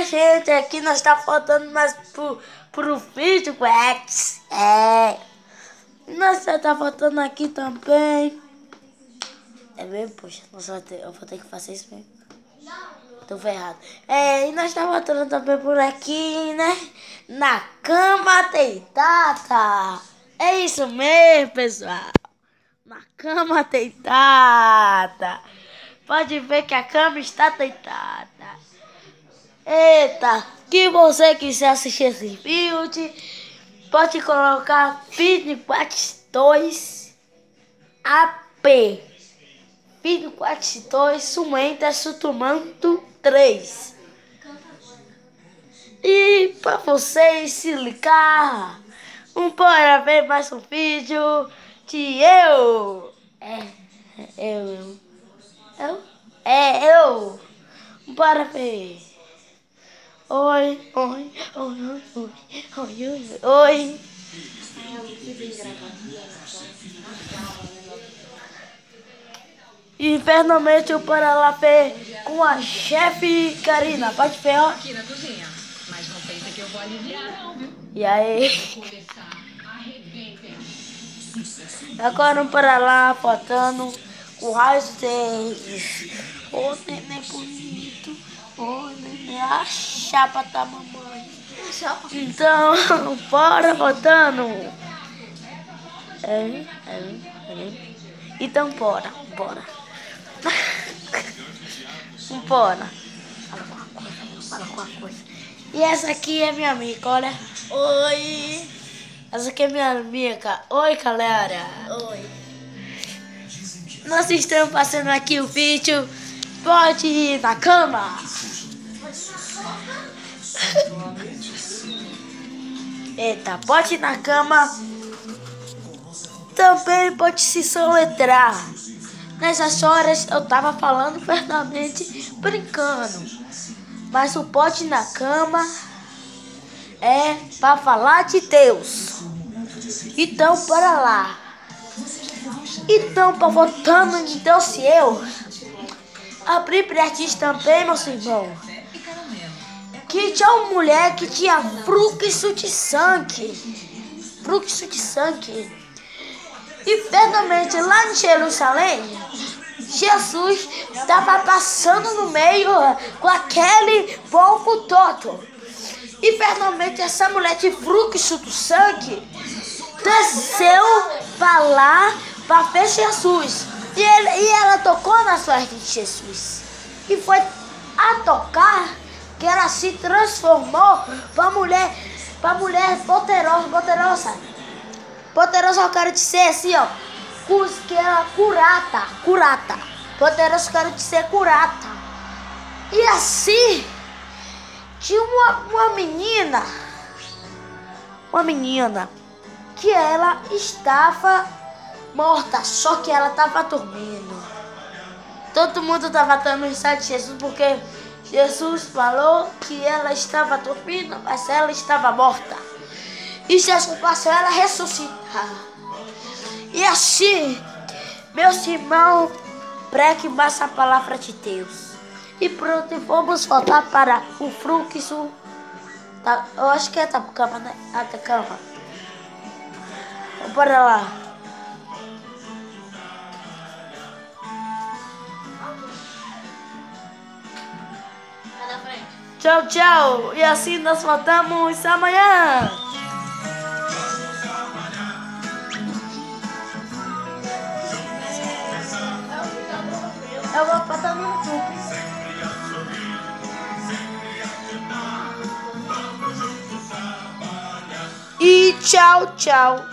gente, aqui nós tá faltando mais pro vídeo, X. E nós tá faltando aqui também. É mesmo? Poxa, eu vou ter que fazer isso mesmo. Tô ferrado. E nós tá faltando também por aqui, né? Na cama deitada. É isso mesmo, pessoal. Na cama deitada. Pode ver que a cama está deitada. Eita, que você quiser assistir esse vídeo, pode colocar Vídeo 42 AP. Vídeo 42 Sumenta Sutumando 3. E para vocês se ligar, bora ver mais um vídeo que eu. Bora ver. Oi. Infernalmente eu para lá ver com a chefe Karina. Pode ver, ó. Aqui na cozinha. Mas não pensa que eu vou aliviar, não, viu? E aí? Começar, arrebentem. Agora para lá, faltando o raio deles. Ô, neném bonito. Ô, neném, a chapa da mamãe. Então, bora, faltando. Então, bora. Bora. Fala uma coisa. E essa aqui é minha amiga, olha. Oi. Essa aqui é minha amiga. Oi, galera. Oi. Nós estamos passando aqui o vídeo. Pode ir na cama. Eita, pode ir na cama. Também pode se soletrar. Nessas horas eu tava falando verdadeiramente brincando. Mas o pode ir na cama é para falar de Deus. Então, para lá. Então, para votando em Deus e eu, abri para ti também, meus irmãos. Que tinha uma mulher que tinha fluxo de sangue. E verdadeiramente lá em Jerusalém, Jesus estava passando no meio com aquele povo todo. E verdadeiramente essa mulher de fluxo do sangue desceu para lá para ver Jesus. E ela tocou nas suas de Jesus. E foi a tocar que ela se transformou para mulher poderosa. Poderosa eu quero dizer assim, ó. Que ela curata. Poderosa eu quero dizer curata. E assim, tinha uma menina que ela estava morta, só que ela estava dormindo. Todo mundo estava dando risada de Jesus porque Jesus falou que ela estava dormindo, mas ela estava morta. E Jesus passou ela a ressuscitar. E assim, meus irmãos, pregue mais a palavra de Deus. E pronto, vamos voltar para o fluxo. Eu acho que é da cama, né? Da cama. Bora lá. Tchau. E assim nós voltamos amanhã. Eu vou botar no YouTube. E tchau.